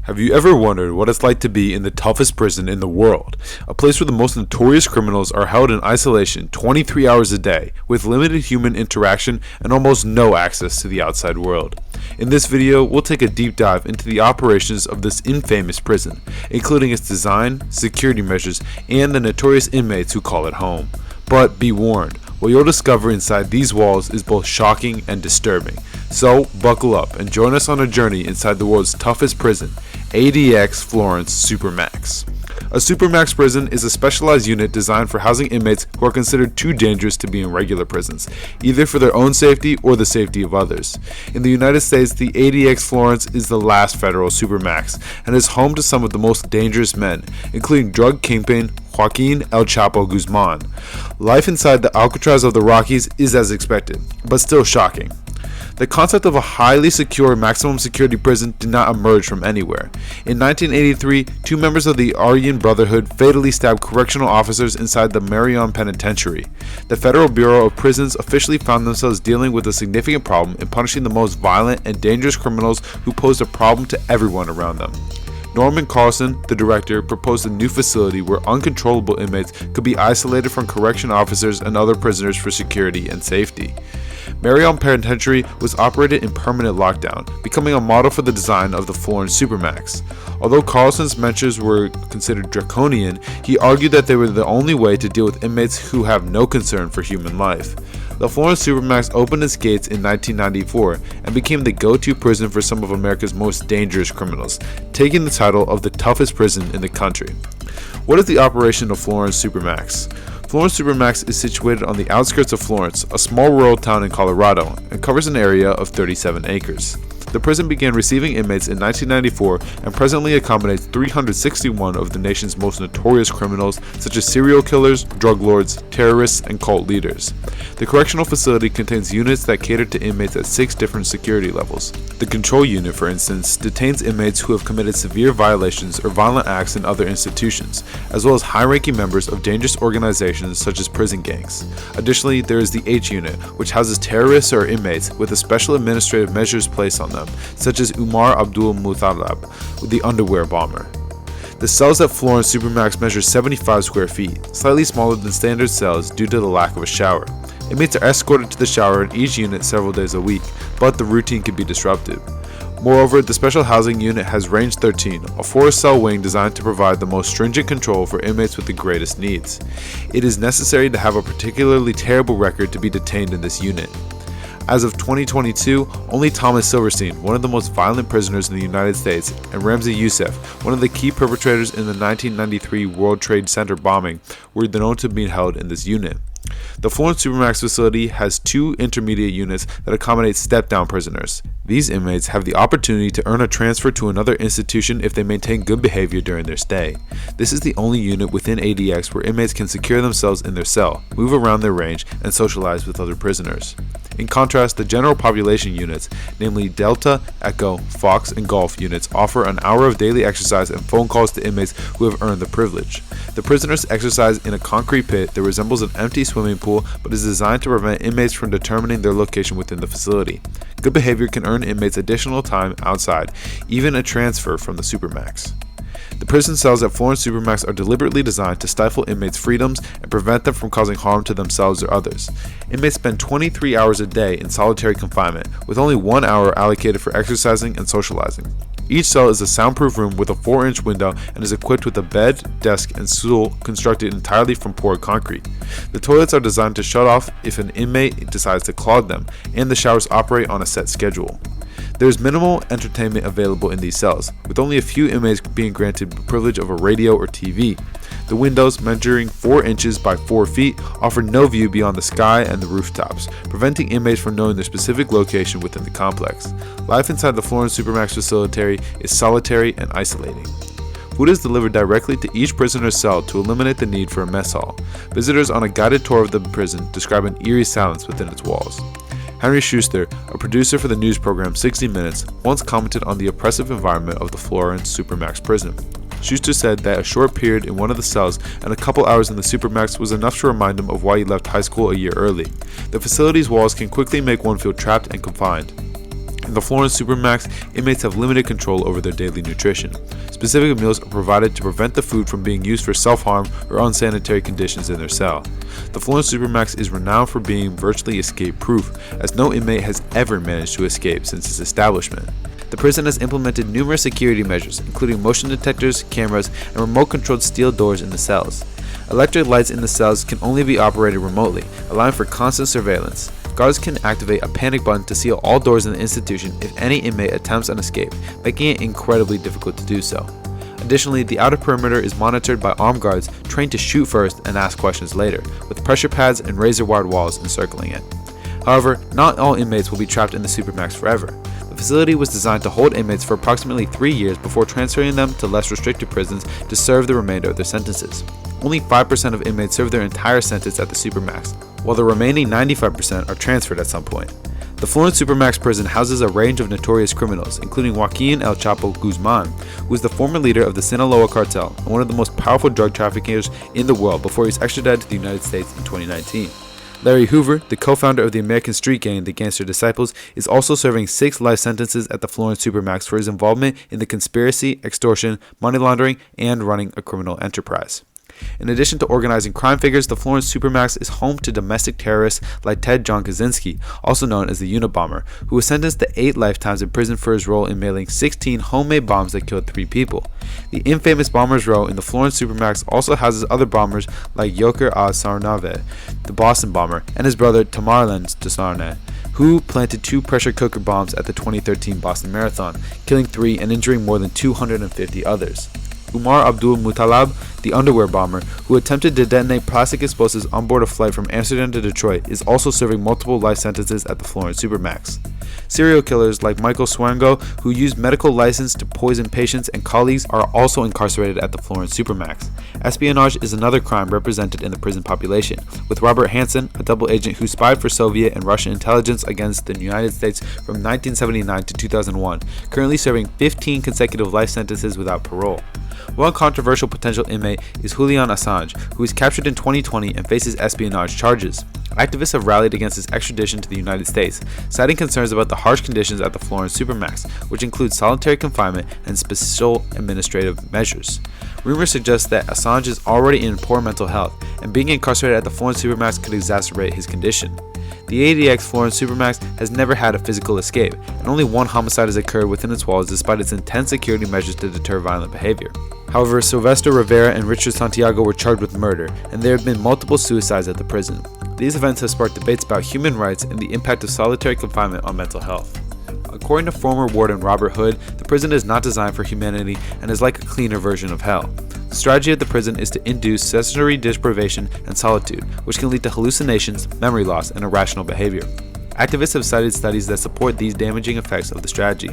Have you ever wondered what it's like to be in the toughest prison in the world? A place where the most notorious criminals are held in isolation 23 hours a day, with limited human interaction and almost no access to the outside world. In this video, we'll take a deep dive into the operations of this infamous prison, including its design, security measures, and the notorious inmates who call it home. But be warned, what you'll discover inside these walls is both shocking and disturbing. So buckle up and join us on a journey inside the world's toughest prison, ADX Florence Supermax. A Supermax prison is a specialized unit designed for housing inmates who are considered too dangerous to be in regular prisons, either for their own safety or the safety of others. In the United States, the ADX Florence is the last federal Supermax and is home to some of the most dangerous men, including drug kingpin Joaquin El Chapo Guzman. Life inside the Alcatraz of the Rockies is as expected, but still shocking. The concept of a highly secure maximum security prison did not emerge from anywhere. In 1983, two members of the Aryan Brotherhood fatally stabbed correctional officers inside the Marion Penitentiary. The Federal Bureau of Prisons officially found themselves dealing with a significant problem in punishing the most violent and dangerous criminals who posed a problem to everyone around them. Norman Carlson, the director, proposed a new facility where uncontrollable inmates could be isolated from correction officers and other prisoners for security and safety. Marion Penitentiary was operated in permanent lockdown, becoming a model for the design of the Florence Supermax. Although Carlson's measures were considered draconian, he argued that they were the only way to deal with inmates who have no concern for human life. The Florence Supermax opened its gates in 1994 and became the go-to prison for some of America's most dangerous criminals, taking the title of the toughest prison in the country. What is the operation of Florence Supermax? Florence Supermax is situated on the outskirts of Florence, a small rural town in Colorado, and covers an area of 37 acres. The prison began receiving inmates in 1994 and presently accommodates 361 of the nation's most notorious criminals, such as serial killers, drug lords, terrorists, and cult leaders. The correctional facility contains units that cater to inmates at 6 different security levels. The control unit, for instance, detains inmates who have committed severe violations or violent acts in other institutions, as well as high-ranking members of dangerous organizations such as prison gangs. Additionally, there is the H unit, which houses terrorists or inmates with the special administrative measures placed on them, such as Umar Abdul Muttalib, the underwear bomber. The cells at Florence Supermax measure 75 square feet, slightly smaller than standard cells due to the lack of a shower. Inmates are escorted to the shower in each unit several days a week, but the routine can be disrupted. Moreover, the Special Housing Unit has Range 13, a 4-cell wing designed to provide the most stringent control for inmates with the greatest needs. It is necessary to have a particularly terrible record to be detained in this unit. As of 2022, only Thomas Silverstein, one of the most violent prisoners in the United States, and Ramzi Youssef, one of the key perpetrators in the 1993 World Trade Center bombing, were known to be held in this unit. The Florence Supermax facility has 2 intermediate units that accommodate step-down prisoners. These inmates have the opportunity to earn a transfer to another institution if they maintain good behavior during their stay. This is the only unit within ADX where inmates can secure themselves in their cell, move around their range, and socialize with other prisoners. In contrast, the general population units, namely Delta, Echo, Fox, and Golf units, offer an hour of daily exercise and phone calls to inmates who have earned the privilege. The prisoners exercise in a concrete pit that resembles an empty swimming pool but is designed to prevent inmates from determining their location within the facility. Good behavior can earn inmates additional time outside, even a transfer from the Supermax. The prison cells at Florence Supermax are deliberately designed to stifle inmates' freedoms and prevent them from causing harm to themselves or others. Inmates spend 23 hours a day in solitary confinement, with only 1 hour allocated for exercising and socializing. Each cell is a soundproof room with a 4-inch window and is equipped with a bed, desk, and stool constructed entirely from poured concrete. The toilets are designed to shut off if an inmate decides to clog them, and the showers operate on a set schedule. There is minimal entertainment available in these cells, with only a few inmates being granted the privilege of a radio or TV. The windows, measuring 4 inches by 4 feet, offer no view beyond the sky and the rooftops, preventing inmates from knowing their specific location within the complex. Life inside the Florence Supermax facility is solitary and isolating. Food is delivered directly to each prisoner's cell to eliminate the need for a mess hall. Visitors on a guided tour of the prison describe an eerie silence within its walls. Henry Schuster, a producer for the news program 60 Minutes, once commented on the oppressive environment of the Florence Supermax prison. Schuster said that a short period in one of the cells and a couple hours in the Supermax was enough to remind him of why he left high school a year early. The facility's walls can quickly make one feel trapped and confined. In the Florence Supermax, inmates have limited control over their daily nutrition. Specific meals are provided to prevent the food from being used for self-harm or unsanitary conditions in their cell. The Florence Supermax is renowned for being virtually escape-proof, as no inmate has ever managed to escape since its establishment. The prison has implemented numerous security measures, including motion detectors, cameras, and remote-controlled steel doors in the cells. Electric lights in the cells can only be operated remotely, allowing for constant surveillance. Guards can activate a panic button to seal all doors in the institution if any inmate attempts an escape, making it incredibly difficult to do so. Additionally, the outer perimeter is monitored by armed guards trained to shoot first and ask questions later, with pressure pads and razor-wired walls encircling it. However, not all inmates will be trapped in the Supermax forever. The facility was designed to hold inmates for approximately 3 years before transferring them to less restricted prisons to serve the remainder of their sentences. Only 5% of inmates serve their entire sentence at the Supermax, while the remaining 95% are transferred at some point. The Florence Supermax prison houses a range of notorious criminals, including Joaquin El Chapo Guzman, who is the former leader of the Sinaloa cartel and one of the most powerful drug traffickers in the world before he was extradited to the United States in 2019. Larry Hoover, the co-founder of the American street gang, the Gangster Disciples, is also serving 6 life sentences at the Florence Supermax for his involvement in the conspiracy, extortion, money laundering, and running a criminal enterprise. In addition to organizing crime figures, the Florence Supermax is home to domestic terrorists like Ted John Kaczynski, also known as the Unabomber, who was sentenced to 8 lifetimes in prison for his role in mailing 16 homemade bombs that killed 3 people. The infamous Bombers Row in the Florence Supermax also houses other bombers like Yoker A. Sarnave, the Boston bomber, and his brother Tamerlan Sarnave, who planted 2 pressure cooker bombs at the 2013 Boston Marathon, killing 3 and injuring more than 250 others. Umar Abdul Muttalab, the underwear bomber, who attempted to detonate plastic explosives on board a flight from Amsterdam to Detroit, is also serving multiple life sentences at the Florence Supermax. Serial killers like Michael Swango, who used medical license to poison patients and colleagues, are also incarcerated at the Florence Supermax. Espionage is another crime represented in the prison population, with Robert Hansen, a double agent who spied for Soviet and Russian intelligence against the United States from 1979 to 2001, currently serving 15 consecutive life sentences without parole. One controversial potential inmate is Julian Assange, who was captured in 2020 and faces espionage charges. Activists have rallied against his extradition to the United States, citing concerns about the harsh conditions at the Florence Supermax, which include solitary confinement and special administrative measures. Rumors suggest that Assange is already in poor mental health, and being incarcerated at the Florence Supermax could exacerbate his condition. The ADX Florence Supermax has never had a physical escape, and only 1 homicide has occurred within its walls despite its intense security measures to deter violent behavior. However, Sylvester Rivera and Richard Santiago were charged with murder, and there have been multiple suicides at the prison. These events have sparked debates about human rights and the impact of solitary confinement on mental health. According to former warden Robert Hood, the prison is not designed for humanity and is like a cleaner version of hell. The strategy of the prison is to induce sensory deprivation and solitude, which can lead to hallucinations, memory loss, and irrational behavior. Activists have cited studies that support these damaging effects of the strategy.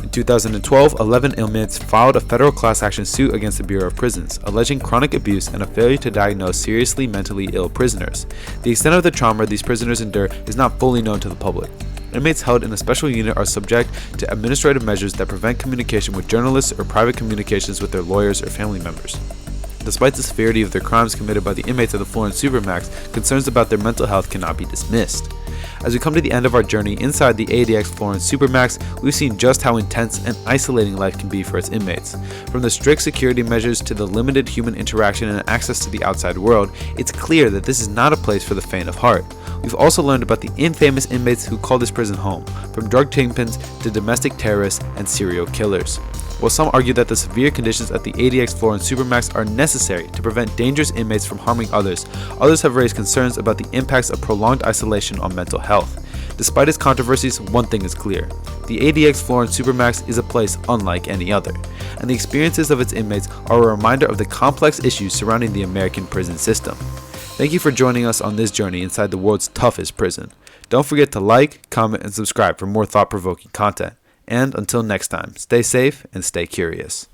In 2012, 11 inmates filed a federal class action suit against the Bureau of Prisons, alleging chronic abuse and a failure to diagnose seriously mentally ill prisoners. The extent of the trauma these prisoners endure is not fully known to the public. Inmates held in a special unit are subject to administrative measures that prevent communication with journalists or private communications with their lawyers or family members. Despite the severity of their crimes committed by the inmates of the Florence Supermax, concerns about their mental health cannot be dismissed. As we come to the end of our journey inside the ADX Florence Supermax, we've seen just how intense and isolating life can be for its inmates. From the strict security measures to the limited human interaction and access to the outside world, it's clear that this is not a place for the faint of heart. We've also learned about the infamous inmates who call this prison home, from drug kingpins to domestic terrorists and serial killers. While some argue that the severe conditions at the ADX Florence Supermax are necessary to prevent dangerous inmates from harming others, others have raised concerns about the impacts of prolonged isolation on mental health. Despite its controversies, one thing is clear. The ADX Florence Supermax is a place unlike any other, and the experiences of its inmates are a reminder of the complex issues surrounding the American prison system. Thank you for joining us on this journey inside the world's toughest prison. Don't forget to like, comment, and subscribe for more thought-provoking content. And until next time, stay safe and stay curious.